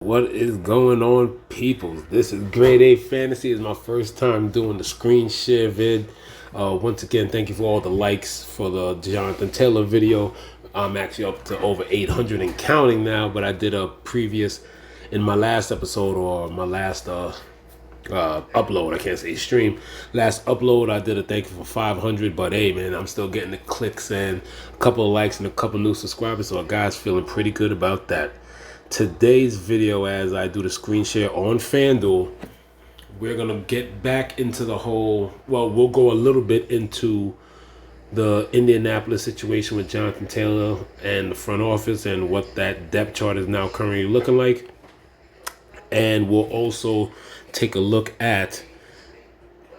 What is going on, people? This is Grade A Fantasy. It's my first time doing the screen share vid. Once again, thank you for all the likes for the Jonathan Taylor video. I'm actually up to over 800 and counting now, but I did a previous in my last episode or my last upload. I can't say stream. Last upload, I did a thank you for 500, but hey, man, I'm still getting the clicks and a couple of likes and a couple new subscribers, so guys, feeling pretty good about that. Today's video, as I do the screen share on FanDuel, we're gonna get back into the whole. Well, we'll go a little bit into the Indianapolis situation with Jonathan Taylor and the front office and what that depth chart is now currently looking like. And we'll also take a look at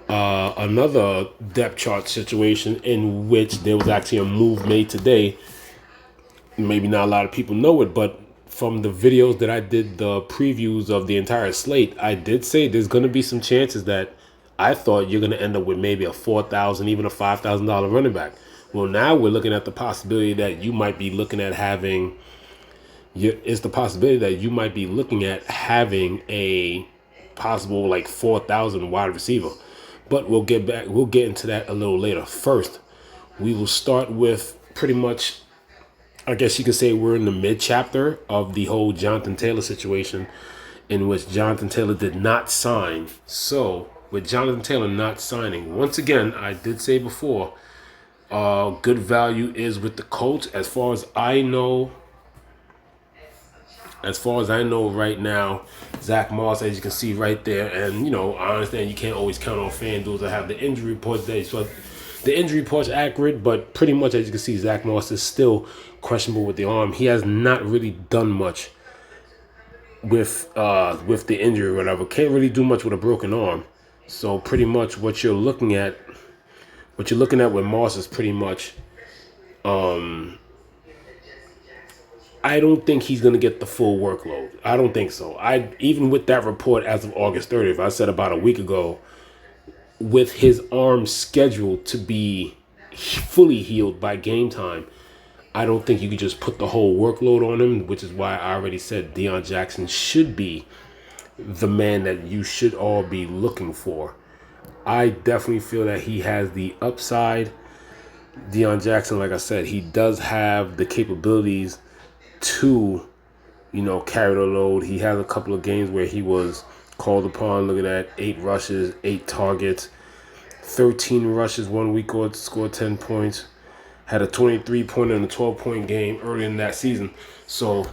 another depth chart situation in which there was actually a move made today. Maybe not a lot of people know it, but from the videos that I did, the previews of the entire slate, I did say there's going to be some chances that I thought you're going to end up with maybe a $4,000, even a $5,000 running back. Well, now we're looking at the possibility that you might be looking at having. It's the possibility that you might be looking at having a possible like 4,000 wide receiver. But we'll get into that a little later. First, we will start with pretty much, I guess you could say we're in the mid-chapter of the whole Jonathan Taylor situation, in which Jonathan Taylor did not sign. So, with Jonathan Taylor not signing, once again, I did say before, good value is with the Colts. As far as I know right now, Zach Moss, as you can see right there, and, I understand you can't always count on FanDuel to have the injury report there, so the injury report's accurate, but pretty much, as you can see, Zach Moss is still questionable with the arm. He has not really done much with the injury or whatever. Can't really do much with a broken arm. So pretty much what you're looking at with Moss is pretty much, I don't think he's gonna get the full workload. I don't think so. Even with that report as of August 30th, I said about a week ago, with his arm scheduled to be fully healed by game time, I don't think you could just put the whole workload on him, which is why I already said Deion Jackson should be the man that you should all be looking for. I definitely feel that he has the upside. Deion Jackson, like I said, he does have the capabilities to, carry the load. He has a couple of games where he was called upon. Look at that, 8 rushes, 8 targets, 13 rushes 1 week, scored 10 points. Had a 23-pointer and a 12-point game early in that season. So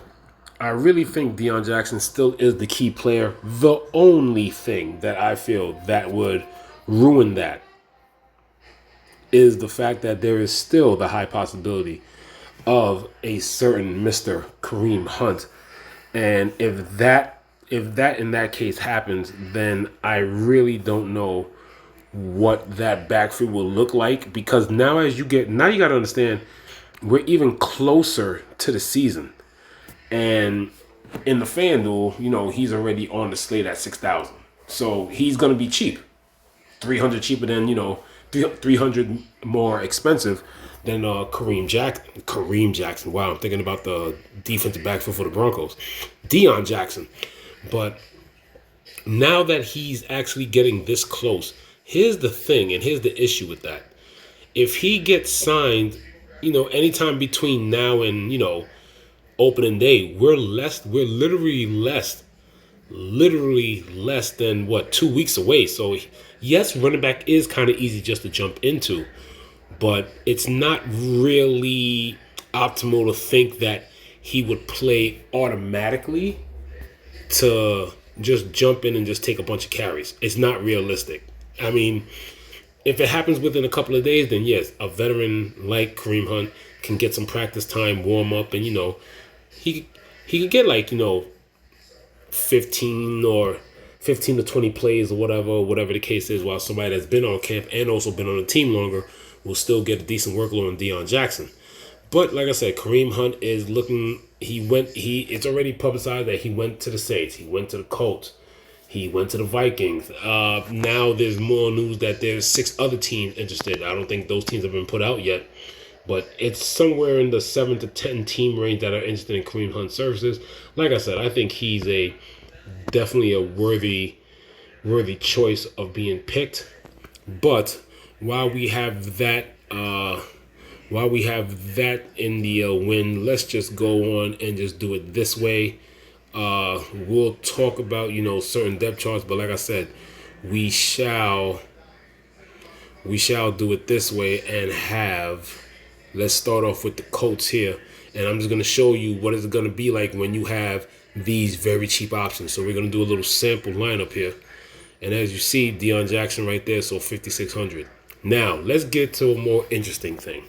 I really think Deion Jackson still is the key player. The only thing that I feel that would ruin that is the fact that there is still the high possibility of a certain Mr. Kareem Hunt. And if that in that case happens, then I really don't know what that backfield will look like, because now you got to understand, we're even closer to the season, and in the FanDuel, he's already on the slate at 6,000, so he's gonna be cheap, 300 cheaper than 300 more expensive than Kareem Jackson. Wow, I'm thinking about the defensive backfield for the Broncos, Deion Jackson. But now that he's actually getting this close, here's the thing, and here's the issue with that. If he gets signed, anytime between now and, opening day, we're literally less than 2 weeks away. So yes, running back is kind of easy just to jump into, but it's not really optimal to think that he would play automatically to just jump in and just take a bunch of carries. It's not realistic. I mean, if it happens within a couple of days, then yes, a veteran like Kareem Hunt can get some practice time, warm up, and he could get 15 to 20 plays or whatever the case is, while somebody that's been on camp and also been on the team longer will still get a decent workload on Deion Jackson. But like I said, Kareem Hunt is looking. It's already publicized that he went to the Saints, he went to the Colts, he went to the Vikings. Now there's more news that there's 6 other teams interested. I don't think those teams have been put out yet. but it's somewhere in the 7 to 10 team range that are interested in Kareem Hunt services. Like I said, I think he's definitely a worthy choice of being picked. But while we have that in the win, let's just go on and just do it this way. We'll talk about certain depth charts, but like I said, we shall do it this way and have. Let's start off with the Colts here, and I'm just going to show you what it's going to be like when you have these very cheap options. So we're going to do a little sample lineup here, and as you see, Deion Jackson right there, so 5,600. Now let's get to a more interesting thing.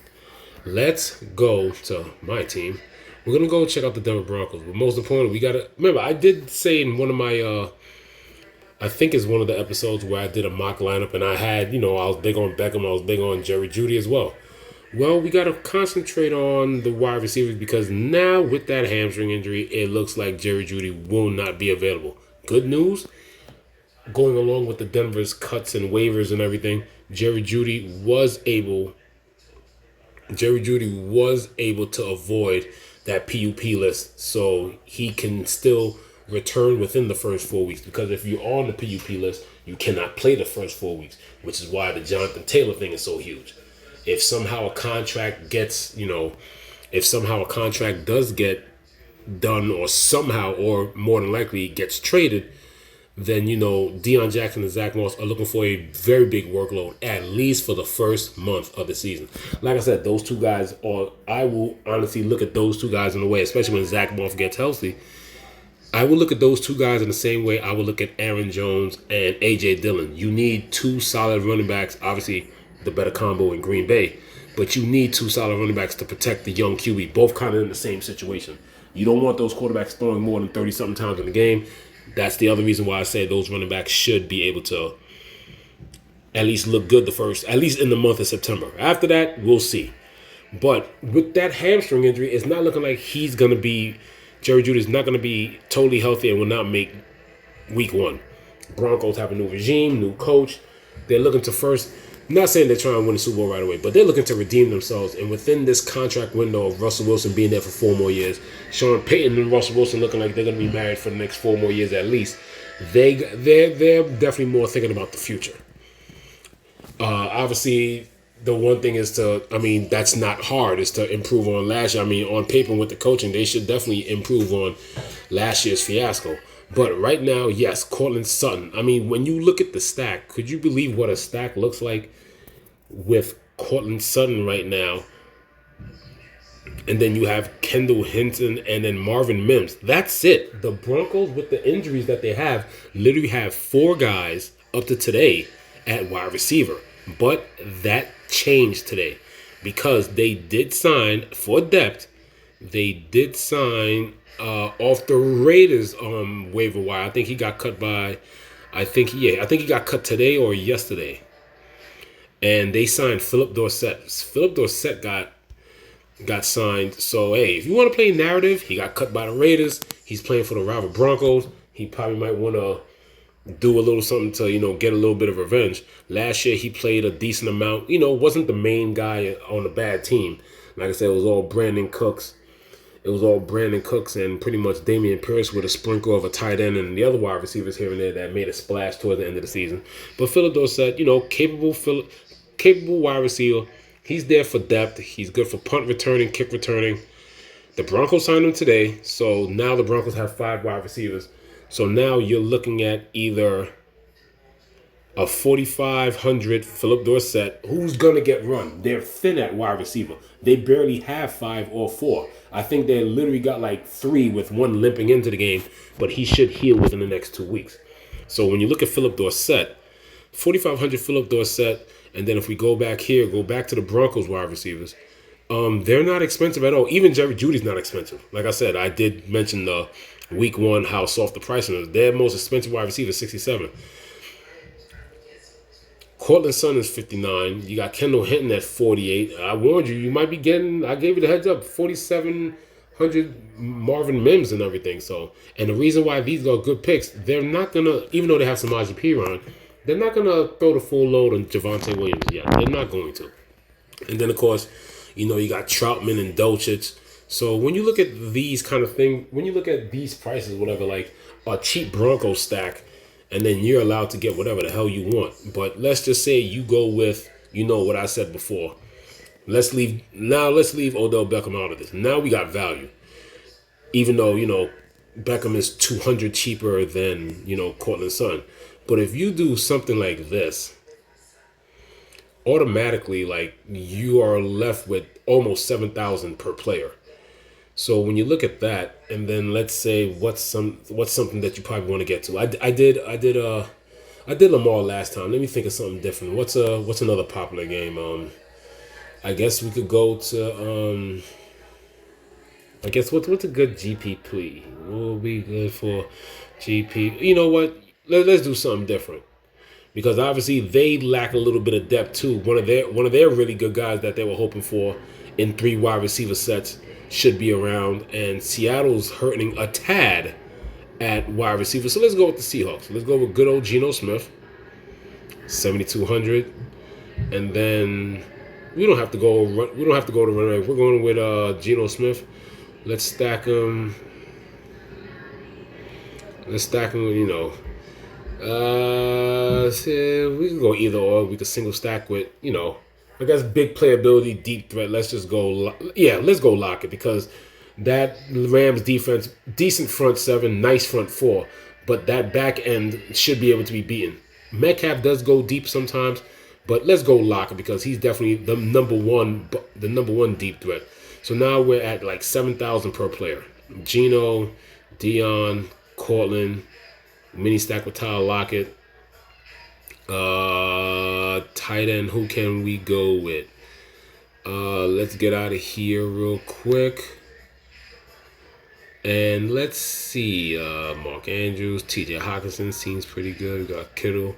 Let's go to my team. We're going to go check out the Denver Broncos. But most importantly, we got to remember, I did say in one of my, I think it's one of the episodes where I did a mock lineup and I had, I was big on Beckham. I was big on Jerry Jeudy as well. Well, we got to concentrate on the wide receivers because now with that hamstring injury, it looks like Jerry Jeudy will not be available. Good news, going along with the Denver's cuts and waivers and everything, Jerry Jeudy was able to avoid that PUP list, so he can still return within the first 4 weeks. Because if you're on the PUP list, you cannot play the first 4 weeks, which is why the Jonathan Taylor thing is so huge. If somehow a contract does get done, or more than likely gets traded, then Deion Jackson and Zach Moss are looking for a very big workload, at least for the first month of the season. Like I said, those two guys I will honestly look at those two guys in a way, especially when Zach Moss gets healthy. I will look at those two guys in the same way I will look at Aaron Jones and A.J. Dillon. You need two solid running backs, obviously the better combo in Green Bay, but you need two solid running backs to protect the young QB, both kind of in the same situation. You don't want those quarterbacks throwing more than 30-something times in the game. That's the other reason why I say those running backs should be able to at least look good at least in the month of September. After that, we'll see. But with that hamstring injury, it's not looking like Jerry Jeudy is not going to be totally healthy and will not make week one. Broncos have a new regime, new coach. They're looking to first, I'm not saying they're trying to win the Super Bowl right away, but they're looking to redeem themselves. And within this contract window of Russell Wilson being there for 4 more years, Sean Payton and Russell Wilson looking like they're going to be married for the next 4 more years at least, they're definitely more thinking about the future. Obviously, the one thing is that's not hard, is to improve on last year. On paper with the coaching, they should definitely improve on last year's fiasco. But right now, yes, Cortland Sutton. When you look at the stack, could you believe what a stack looks like with Cortland Sutton right now? And then you have Kendall Hinton and then Marvin Mims. That's it. The Broncos, with the injuries that they have, literally have 4 guys up to today at wide receiver. But that changed today because they did sign for depth. They did sign off the Raiders waiver wire. I think he got cut I think he got cut today or yesterday. And they signed Philip Dorsett. Philip Dorsett got signed. So hey, if you want to play narrative, he got cut by the Raiders. He's playing for the rival Broncos. He probably might want to do a little something to, get a little bit of revenge. Last year, he played a decent amount. Wasn't the main guy on a bad team. Like I said, it was all Brandon Cooks. And pretty much Damian Pierce with a sprinkle of a tight end and the other wide receivers here and there that made a splash towards the end of the season. But Philip Dorsett, capable wide receiver. He's there for depth. He's good for punt returning, kick returning. The Broncos signed him today, so now the Broncos have 5 wide receivers. So now you're looking at either a 4,500 Philip Dorsett, who's going to get run. They're thin at wide receiver. They barely have 5 or 4. I think they literally got like 3 with one limping into the game, but he should heal within the next 2 weeks. So when you look at Philip Dorsett, 4,500 Philip Dorsett, and then if we go back to the Broncos wide receivers, they're not expensive at all. Even Jerry Jeudy's not expensive. Like I said, I did mention the week 1 how soft the pricing is. Their most expensive wide receiver is 67. Cortland Sutton is 59. You got Kendall Hinton at 48. I warned you, you might be getting, I gave you the heads up, 4,700 Marvin Mims and everything. So, and the reason why these are good picks, they're not going to, even though they have Samaje Perine, they're not going to throw the full load on Javonte Williams yet. They're not going to. And then, of course, You got Troutman and Dolchich. So when you look at these kind of things, when you look at these prices, whatever, like a cheap Bronco stack, and then you're allowed to get whatever the hell you want. But let's just say you go with, what I said before. Let's leave Odell Beckham out of this. Now we got value. Even though, Beckham is 200 cheaper than, Cortland Sutton. But if you do something like this, automatically, like, you are left with almost 7,000 per player. So when you look at that, and then let's say what's something that you probably want to get to. I did Lamar last time. Let me think of something different. What's another popular game? I guess we could go to I guess what's a good GPP? What will be good for GP? You know what? Let's do something different. Because obviously they lack a little bit of depth too. One of their really good guys that they were hoping for in 3 wide receiver sets should be around, and Seattle's hurting a tad at wide receiver. So let's go with the Seahawks. Let's go with good old Geno Smith, 7,200, and then we don't have to go to running back. We're going with Geno Smith. Let's stack him. We can go either or. We can single stack with, I guess big playability, deep threat. Let's just go. Let's go Lockett, because that Rams defense, decent front 7, nice front 4, but that back end should be able to be beaten. Metcalf does go deep sometimes, but let's go Lockett because he's definitely the number one deep threat. So now we're at like 7,000 per player. Geno, Dion, Cortland, mini stack with Tyler Lockett. Tight end, who can we go with? Let's get out of here real quick. And let's see. Mark Andrews, TJ Hawkinson seems pretty good. We got Kittle.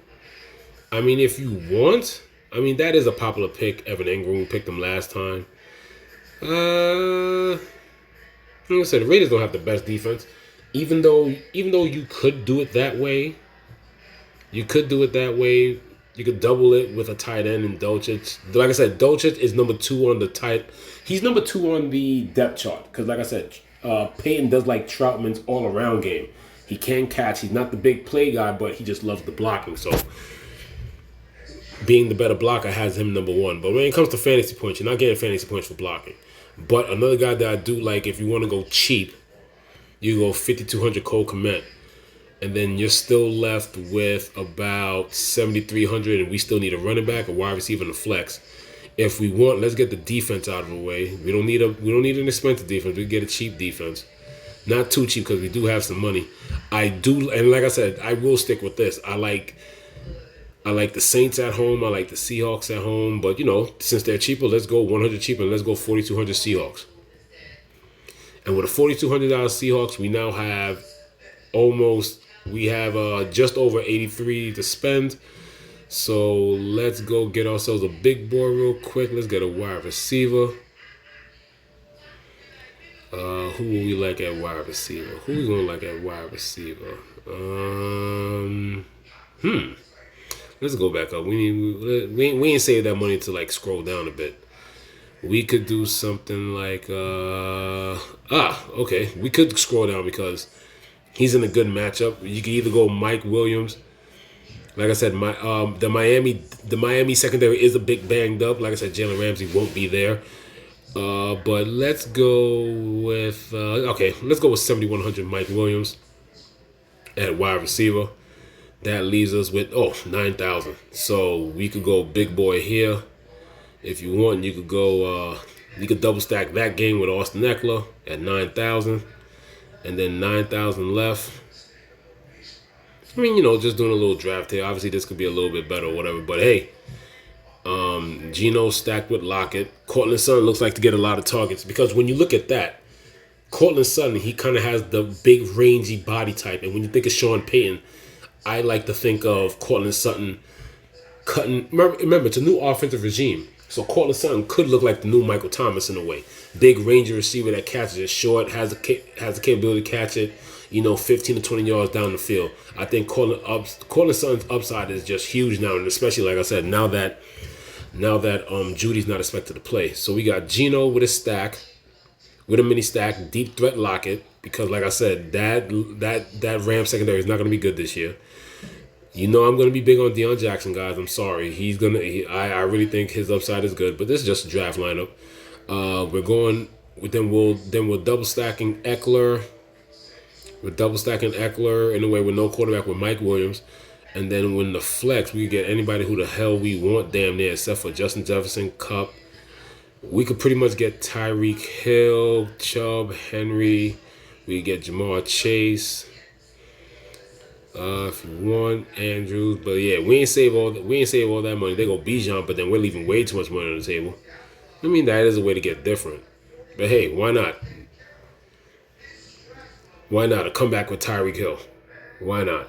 I mean, if you want, that is a popular pick. Evan Ingram, we picked him last time. Like I said, the Raiders don't have the best defense. Even though you could do it that way, you could double it with a tight end and Dolchich. Like I said, Dolchich is number 2 on the tight. He's number 2 on the depth chart because, like I said, Peyton does like Troutman's all-around game. He can catch. He's not the big play guy, but he just loves the blocking. So being the better blocker has him number 1. But when it comes to fantasy points, you're not getting fantasy points for blocking. But another guy that I do like, if you want to go cheap, you go 5,200 Cole Kmet. And then you're still left with about 7,300, and we still need a running back, a wide receiver, and a flex. If we want, let's get the defense out of the way. We don't need an expensive defense. We can get a cheap defense. Not too cheap because we do have some money. And like I said, I will stick with this. I like the Saints at home. I like the Seahawks at home. But, since they're cheaper, let's go 100 cheaper and let's go 4,200 Seahawks. And with a $4,200 Seahawks, we now have just over 83 to spend. So let's go get ourselves a big boy real quick. Let's get a wide receiver. Who will we like at wide receiver? Who we gonna like at wide receiver? Let's go back up. We ain't save that money to like scroll down a bit. We could do something like okay. We could scroll down because he's in a good matchup. You can either go Mike Williams. Like I said, the Miami secondary is a bit banged up. Like I said, Jalen Ramsey won't be there. But let's go with let's go with 7,100 Mike Williams at wide receiver. That leaves us with 9,000. So we could go big boy here. If you want, you could go. You could double stack that game with Austin Eckler at 9,000, and then 9,000 left. Just doing a little draft here. Obviously, this could be a little bit better or whatever. But hey, Geno stacked with Lockett. Cortland Sutton looks like to get a lot of targets because when you look at that, Cortland Sutton, he kind of has the big rangy body type. And when you think of Sean Payton, I like to think of Cortland Sutton cutting. Remember, it's a new offensive regime. So Cortland Sutton could look like the new Michael Thomas in a way. Big ranger receiver that catches it short, has the capability to catch it, 15 to 20 yards down the field. I think Cortland Sutton's upside is just huge now, and especially, like I said, now that now that Judy's not expected to play. So we got Geno with a stack, with a mini stack, deep threat Lockett, because like I said, that Ram secondary is not going to be good this year. You know I'm going to be big on Deion Jackson, guys. I'm sorry. I really think his upside is good, but this is just a draft lineup. We're going we'll double stacking Eckler. We're double stacking Eckler in a way with no quarterback with Mike Williams. And then when the flex, we get anybody who the hell we want damn near, except for Justin Jefferson, Cup. We could pretty much get Tyreek Hill, Chubb, Henry. We get Jamar Chase. If you want Andrews, but yeah, we ain't save all that money. They go Bijan, but then we're leaving way too much money on the table. I mean, that is a way to get different. But hey, why not? Why not a comeback with Tyreek Hill? Why not?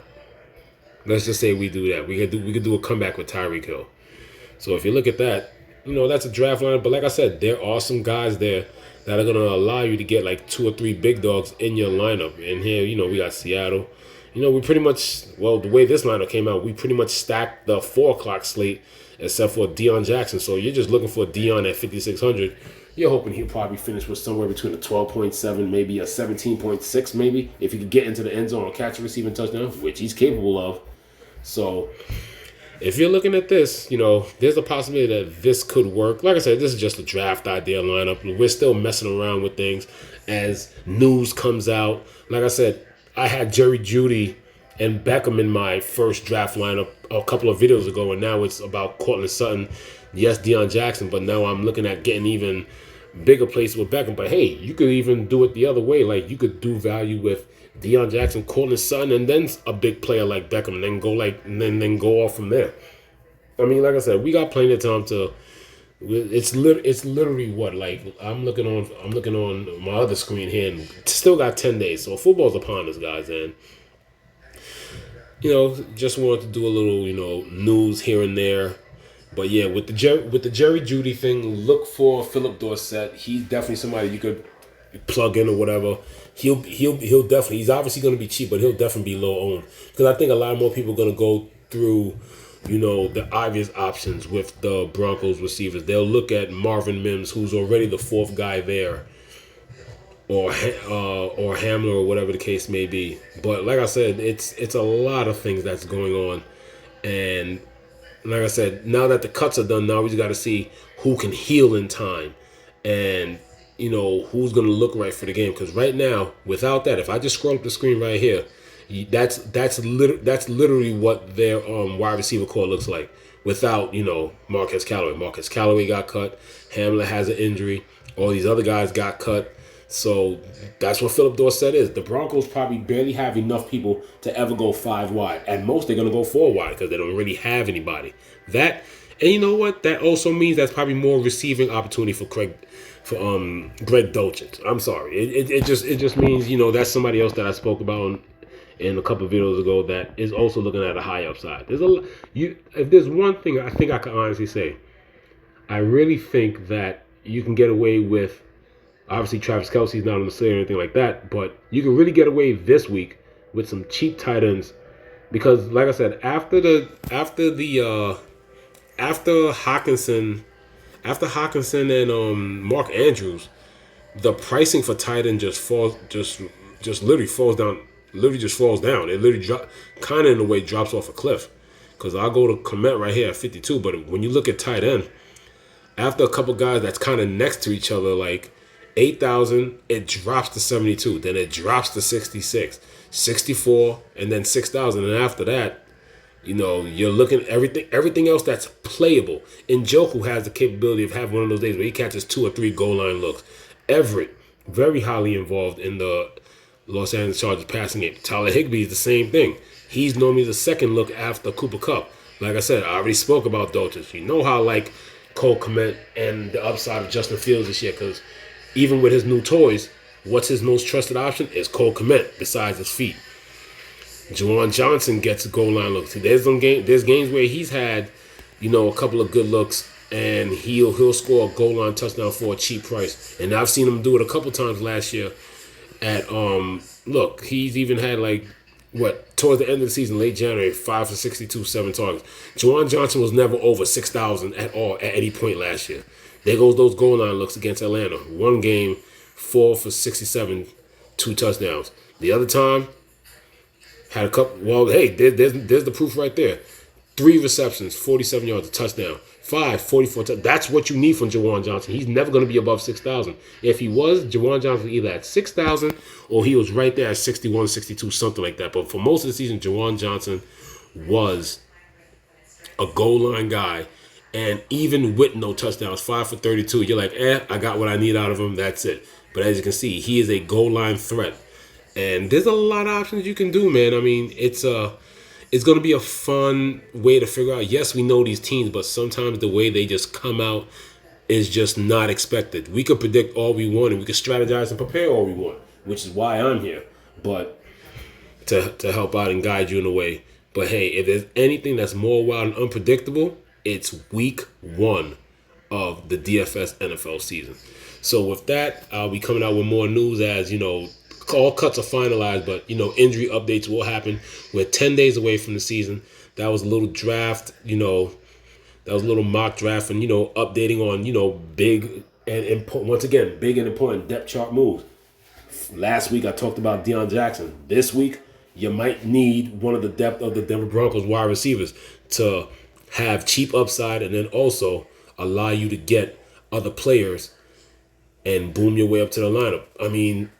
Let's just say we do that. We could do a comeback with Tyreek Hill. So if you look at that, that's a draft line. But like I said, there are some guys there that are going to allow you to get like 2 or 3 big dogs in your lineup. And here, we got Seattle. We pretty much, the way this lineup came out, we pretty much stacked the 4 o'clock slate except for Deion Jackson. So you're just looking for Deion at 5,600. You're hoping he'll probably finish with somewhere between a 12.7, maybe a 17.6, maybe, if he could get into the end zone or catch a receiving touchdown, which he's capable of. So if you're looking at this, there's a possibility that this could work. Like I said, this is just a draft idea lineup. We're still messing around with things as news comes out. Like I said, I had Jerry Jeudy and Beckham in my first draft lineup a couple of videos ago, and now it's about Cortland Sutton. Yes, Deion Jackson, but now I'm looking at getting even bigger places with Beckham. But hey, you could even do it the other way. Like you could do value with Deion Jackson, Cortland Sutton, and then a big player like Beckham, and then go off from there. I mean, like I said, we got plenty of time to. It's literally what, like I'm looking on my other screen here, and still got 10 days. So football's upon us, guys, and just wanted to do a little news here and there. But yeah, with the Jerry Jeudy thing, look for Philip Dorsett. He's definitely somebody you could plug in or whatever. He'll definitely, he's obviously going to be cheap, but he'll definitely be low owned, because I think a lot more people are going to go through the obvious options with the Broncos receivers. They'll look at Marvin Mims, who's already the 4th guy there, or Hamler, or whatever the case may be. But like I said, it's a lot of things that's going on, and like I said, now that the cuts are done, now we just got to see who can heal in time, and who's going to look right for the game. Because right now, without that, if I just scroll up the screen right here, that's literally what their wide receiver core looks like without Marquez Callaway. Marquez Callaway got cut. Hamler has an injury. All these other guys got cut. So that's what Philip Dorsett is. The Broncos probably barely have enough people to ever go 5 wide. At most, they're going to go 4 wide because they don't really have anybody. And you know what? That also means that's probably more receiving opportunity for Greg Dulcich. I'm sorry. It just means that's somebody else that I spoke about in a couple of videos ago that is also looking at a high upside. If there's one thing I think I can honestly say, I really think that you can get away with. Obviously, Travis Kelce's not on the slate or anything like that, but you can really get away this week with some cheap tight ends, because, like I said, after Hockenson and Mark Andrews, the pricing for tight end just literally falls down. Literally just falls down. It literally kind of in a way drops off a cliff. Because I'll go to Komet right here at 52, but when you look at tight end, after a couple guys that's kind of next to each other, like 8,000, it drops to 72. Then it drops to 66, 64, and then 6,000. And after that, you're looking at everything else that's playable. Njoku has the capability of having one of those days where he catches 2 or 3 goal line looks. Everett, very highly involved in the Los Angeles Chargers passing game. Tyler Higbee is the same thing. He's normally the second look after Cooper Kupp. Like I said, I already spoke about Dulcich. You know how I like Cole Kmet and the upside of Justin Fields this year, because even with his new toys, what's his most trusted option is Cole Kmet besides his feet. Juwan Johnson gets goal line looks. There's games where he's had, a couple of good looks, and he'll score a goal line touchdown for a cheap price. And I've seen him do it a couple times last year. Look, he's even had like towards the end of the season, late January, 5 for 62, 7 targets. Juwan Johnson was never over 6,000 at all at any point last year. There goes those goal line looks against Atlanta. One game, 4 for 67, 2 touchdowns. The other time, had a couple. Well, hey, there's the proof right there. 3 receptions, 47 yards, a touchdown. 5, 44 touchdowns. That's what you need from Juwan Johnson. He's never going to be above 6,000. If he was, Juwan Johnson either at 6,000 or he was right there at 61, 62, something like that. But for most of the season, Juwan Johnson was a goal line guy. And even with no touchdowns, 5 for 32, you're like, I got what I need out of him. That's it. But as you can see, he is a goal line threat. And there's a lot of options you can do, man. I mean, it's going to be a fun way to figure out. Yes, we know these teams, but sometimes the way they just come out is just not expected. We could predict all we want, and we could strategize and prepare all we want, which is why I'm here. But to help out and guide you in a way. But hey, if there's anything that's more wild and unpredictable, it's week 1 of the DFS NFL season. So with that, I'll be coming out with more news as, all cuts are finalized, but, injury updates will happen. We're 10 days away from the season. That was a little draft, that was a little mock draft and, updating on, big and important, once again, big and important depth chart moves. Last week, I talked about Deion Jackson. This week, you might need one of the depth of the Denver Broncos wide receivers to have cheap upside and then also allow you to get other players and boom your way up to the lineup. I mean,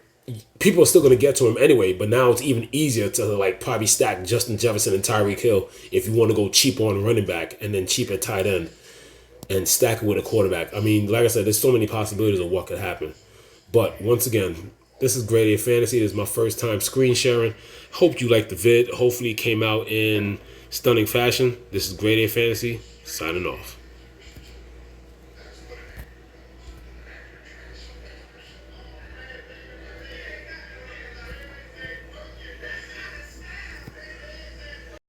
people are still going to get to him anyway, but now it's even easier to probably stack Justin Jefferson and Tyreek Hill if you want to go cheap on running back and then cheap at tight end and stack it with a quarterback. I mean, like I said, there's so many possibilities of what could happen. But once again, this is Grade A Fantasy. This is my first time screen sharing. Hope you liked the vid. Hopefully it came out in stunning fashion. This is Grade A Fantasy, signing off.